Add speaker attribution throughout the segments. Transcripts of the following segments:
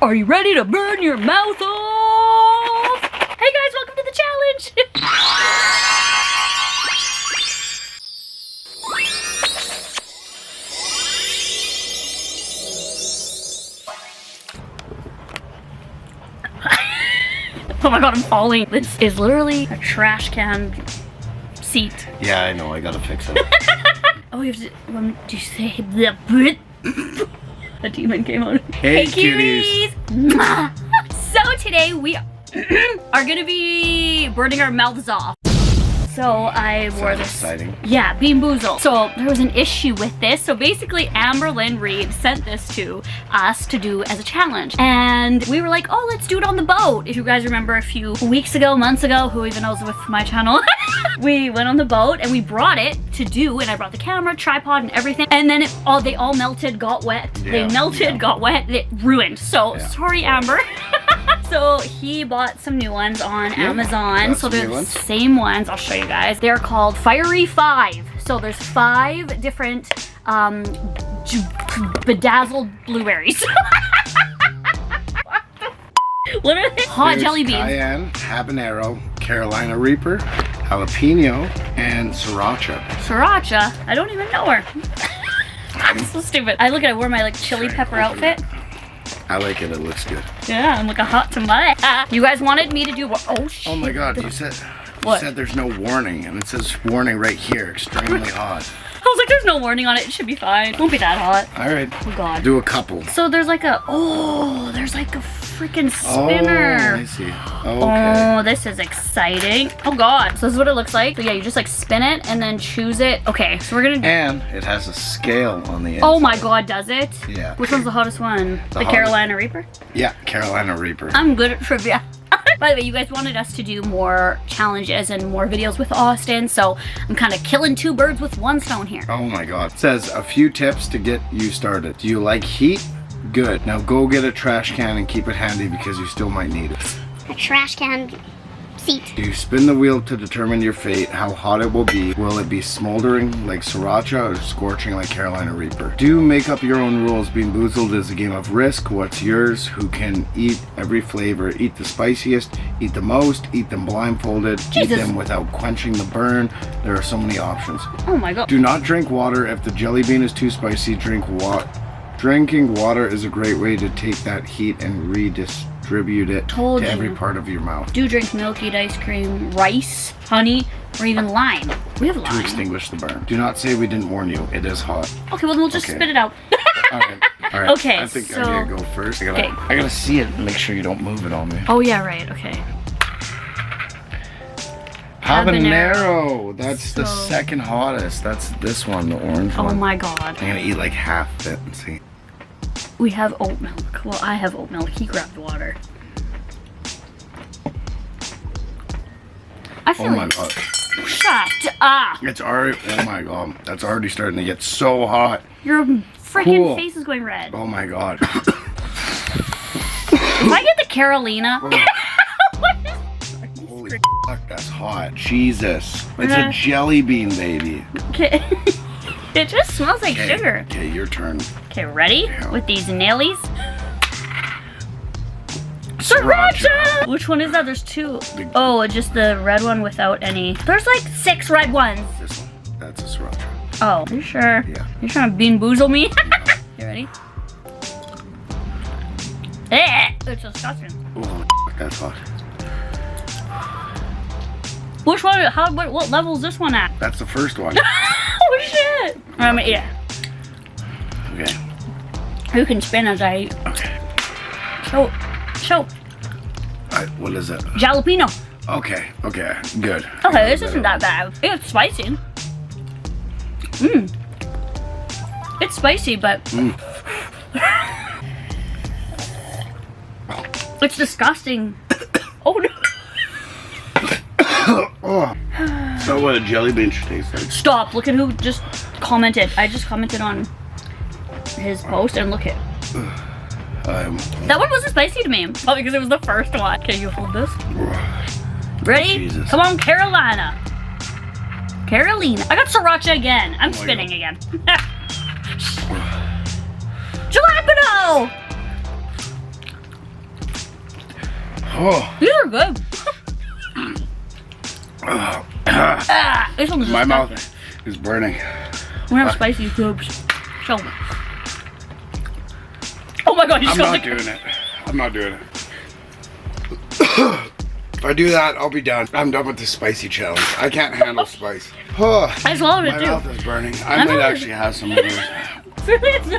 Speaker 1: Are you ready to burn your mouth off? Hey guys, welcome to the challenge. Oh my god, I'm falling. This is literally a trash can seat.
Speaker 2: Yeah, I know, I gotta fix it.
Speaker 1: Oh, you have to, do you say the a demon came out.
Speaker 2: Hey, cuties.
Speaker 1: So today we are gonna be burning our mouths off. So I wore this.
Speaker 2: Exciting.
Speaker 1: Yeah, being boozled. So there was an issue with this. So basically Amber Lynn Reed sent this to us to do as a challenge. And we were like, oh, let's do it on the boat. If you guys remember a few weeks ago, months ago, who even knows with my channel, we went on the boat and we brought it to do, and I brought the camera, tripod and everything. And then they all melted, got wet. Yeah, they melted, got wet, it ruined. So sorry, Amber. So he bought some new ones on Amazon. So they're the same ones. I'll show you guys. They're called Fiery 5. So there's 5 different bedazzled blueberries. What are they? Hot jelly beans.
Speaker 2: Cayenne, habanero, Carolina Reaper, jalapeno, and sriracha.
Speaker 1: Sriracha? I don't even know her. I'm so stupid. I wore my like chili pepper outfit.
Speaker 2: I like it, it looks good.
Speaker 1: Yeah, I'm like a hot tomato. You guys wanted me to do what? Oh shit.
Speaker 2: Oh my god, you said there's no warning, and it says warning right here, extremely hot.
Speaker 1: I was like, there's no warning on it, it should be fine. It won't be that hot.
Speaker 2: Alright.
Speaker 1: Oh god.
Speaker 2: Do a couple.
Speaker 1: So there's like a, there's like a freaking spinner.
Speaker 2: Oh, I see. Oh, okay.
Speaker 1: Oh, this is exciting. Oh god. So this is what it looks like. So yeah, you just like spin it and then choose it. Okay, so we're gonna
Speaker 2: And it has a scale on the end.
Speaker 1: Oh my god, does it?
Speaker 2: Yeah.
Speaker 1: Which one's the hottest one? The Carolina Reaper?
Speaker 2: Yeah, Carolina Reaper.
Speaker 1: I'm good at trivia. By the way, you guys wanted us to do more challenges and more videos with Austin, so I'm kind of killing 2 birds with 1 stone here.
Speaker 2: Oh my god. It says a few tips to get you started. Do you like heat? Good. Now go get a trash can and keep it handy because you still might need it.
Speaker 3: A trash can seat.
Speaker 2: Do you spin the wheel to determine your fate, how hot it will be? Will it be smoldering like sriracha or scorching like Carolina Reaper? Do you make up your own rules? Being Boozled is a game of risk. What's yours? Who can eat every flavor? Eat the spiciest, eat the most, eat them blindfolded, eat them without quenching the burn. There are so many options.
Speaker 1: Oh my god.
Speaker 2: Do not drink water. If the jelly bean is too spicy, drink water. Drinking water is a great way to take that heat and redistribute it to every part of your mouth.
Speaker 1: Do drink milk, eat ice cream, rice, honey, or even lime. We have lime.
Speaker 2: To extinguish the burn. Do not say we didn't warn you. It is hot.
Speaker 1: Okay, well then we'll just spit it out.
Speaker 2: Alright. Alright.
Speaker 1: Okay,
Speaker 2: I think I'm gonna go first. I gotta see it and make sure you don't move it on me.
Speaker 1: Oh yeah, right, okay.
Speaker 2: Habanero. That's the second hottest. That's this one, the orange one.
Speaker 1: Oh my god.
Speaker 2: I'm gonna eat like half of it and see.
Speaker 1: We have oat milk. Well, I have oat milk. He grabbed water. I feel
Speaker 2: my god.
Speaker 1: Shut up.
Speaker 2: It's already, oh my god. That's already starting to get so hot.
Speaker 1: Your freaking face is going red.
Speaker 2: Oh my god.
Speaker 1: If I get the Carolina.
Speaker 2: Holy fuck, that's hot. Jesus. It's a jelly bean, baby.
Speaker 1: Okay. It just smells like sugar.
Speaker 2: Okay, your turn.
Speaker 1: Okay, ready?
Speaker 2: Yeah.
Speaker 1: With these nailies. Sriracha! Which one is that? There's 2. Oh, it's just the red one without any. There's like 6 red ones.
Speaker 2: This one. That's a sriracha.
Speaker 1: Oh, you sure?
Speaker 2: Yeah.
Speaker 1: You're trying to bean boozle me? You ready? It's disgusting.
Speaker 2: Oh, that's hot.
Speaker 1: Which one? What level is this one at?
Speaker 2: That's the first one.
Speaker 1: Oh shit! I'm gonna eat it.
Speaker 2: Okay.
Speaker 1: You can spin as I eat.
Speaker 2: Okay.
Speaker 1: Show.
Speaker 2: Alright, what is it?
Speaker 1: Jalapeno.
Speaker 2: Okay, okay, good.
Speaker 1: Okay, this isn't that bad. It's spicy. It's spicy, but it's disgusting. Oh no.
Speaker 2: Oh. So what a jelly bean should taste like.
Speaker 1: Stop, look at who just commented. I just commented on his post and look at that one wasn't spicy to me. Oh, because it was the first one. Okay, you hold this. Ready?
Speaker 2: Jesus.
Speaker 1: Come on, Carolina. Carolina. I got sriracha again. I'm spinning again. Jalapeno!
Speaker 2: Oh.
Speaker 1: These are good. This one's
Speaker 2: My
Speaker 1: disgusting.
Speaker 2: mouth is burning.
Speaker 1: We have spicy cubes. Show me. Oh my god, you
Speaker 2: I'm
Speaker 1: just got
Speaker 2: not
Speaker 1: the
Speaker 2: doing it. I'm not doing it. If I do that, I'll be done. I'm done with the spicy challenge. I can't handle spice. Oh,
Speaker 1: I swallowed
Speaker 2: my
Speaker 1: it too.
Speaker 2: mouth is burning. I might actually have some of those.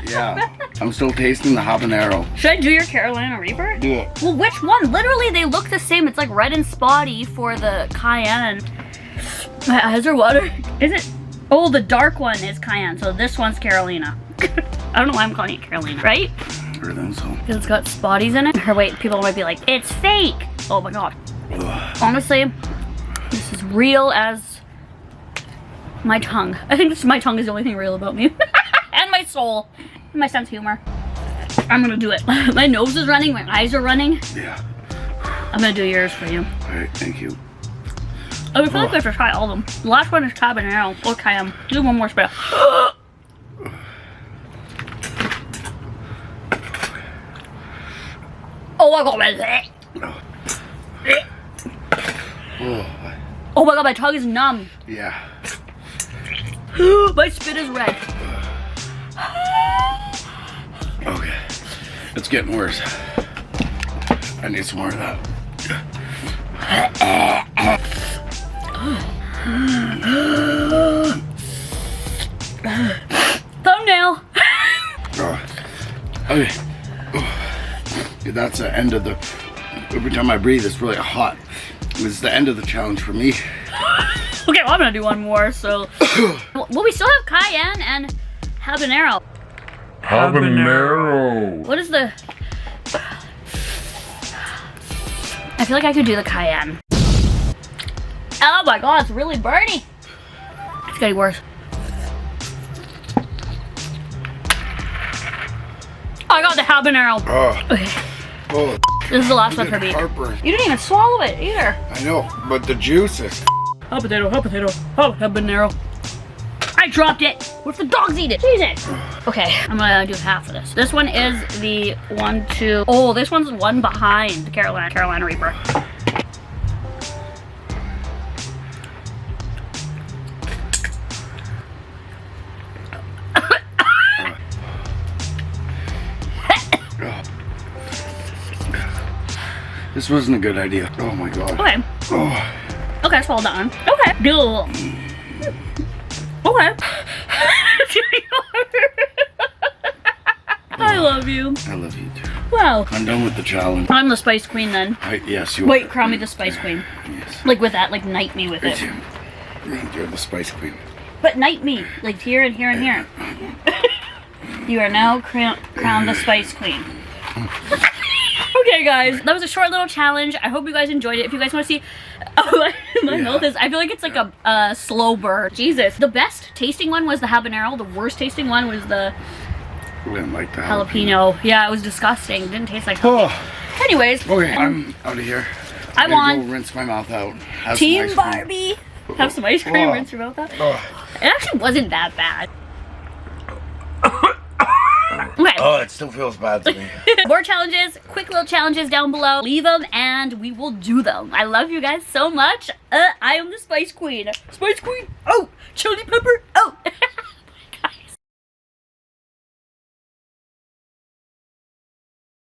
Speaker 2: Yeah. I'm still tasting the habanero.
Speaker 1: Should I do your Carolina Reaper?
Speaker 2: Do it.
Speaker 1: Well, which one? Literally, they look the same. It's like red and spotty for the cayenne. My eyes are watering. Is it? Oh, the dark one is cayenne, so this one's Carolina. I don't know why I'm calling it Carolina, right?
Speaker 2: I think so.
Speaker 1: Because it's got spotties in it. Or wait, people might be like, it's fake. Oh my god. Honestly, this is real as my tongue. I think my tongue is the only thing real about me. And my soul. And my sense of humor. I'm gonna do it. My nose is running, my eyes are running.
Speaker 2: Yeah.
Speaker 1: I'm gonna do yours for you.
Speaker 2: Alright, thank you.
Speaker 1: Oh, we feel like we have to try all of them. The last one is habanero or cayenne. Do one more spell. Oh my god. Oh my god, my tongue is numb.
Speaker 2: Yeah.
Speaker 1: My spit is red.
Speaker 2: Okay. It's getting worse. I need some more of that.
Speaker 1: Thumbnail.
Speaker 2: Oh. Okay. That's the end of the... Every time I breathe, it's really hot. This is the end of the challenge for me.
Speaker 1: Okay, well, I'm gonna do one more, so... Well, we still have cayenne and habanero.
Speaker 4: Habanero.
Speaker 1: What is the... I feel like I could do the cayenne. Oh my god, it's really burny. It's getting worse. I got the habanero.
Speaker 2: Oh.
Speaker 1: Okay,
Speaker 2: Oh.
Speaker 1: this is the last one for me.
Speaker 2: Heartburn.
Speaker 1: You didn't even swallow it either.
Speaker 2: I know, but the juices.
Speaker 1: Hot potato, habanero. I dropped it. What if the dogs eat it? Jesus. Okay, I'm gonna do half of this. This one is the 1, 2. Oh, this one's one behind the Carolina Reaper.
Speaker 2: This wasn't a good idea. Oh my god.
Speaker 1: Okay.
Speaker 2: Oh.
Speaker 1: Okay, swallow that one. Okay. Go. Okay. I love you.
Speaker 2: I love you too.
Speaker 1: Wow.
Speaker 2: I'm done with the challenge.
Speaker 1: I'm the Spice Queen then.
Speaker 2: Yes, you
Speaker 1: Wait,
Speaker 2: are.
Speaker 1: crown me the Spice Queen.
Speaker 2: Yes.
Speaker 1: Like with that, like knight me with it.
Speaker 2: You're the Spice Queen.
Speaker 1: But knight me, like here and here and here. You are now crowned the Spice Queen. Okay, guys, that was a short little challenge. I hope you guys enjoyed it. If you guys want to see, oh, my mouth is, I feel like it's like a slow burn. Jesus. The best tasting one was the habanero. The worst tasting one was the
Speaker 2: I didn't like the
Speaker 1: jalapeno. Yeah, it was disgusting. It didn't taste like
Speaker 2: Oh.
Speaker 1: Anyways.
Speaker 2: Okay, I'm out of here.
Speaker 1: I
Speaker 2: gotta
Speaker 1: won.
Speaker 2: Go rinse my mouth out. Have
Speaker 1: Team
Speaker 2: some ice cream.
Speaker 1: Barbie. Have some ice cream,
Speaker 2: Oh.
Speaker 1: rinse your mouth out.
Speaker 2: Oh.
Speaker 1: It actually wasn't that bad. Okay.
Speaker 2: Oh, it still feels bad to me.
Speaker 1: More challenges, quick little challenges down below. Leave them and we will do them. I love you guys so much. I am the Spice Queen. Spice Queen. Oh, chili pepper. Oh.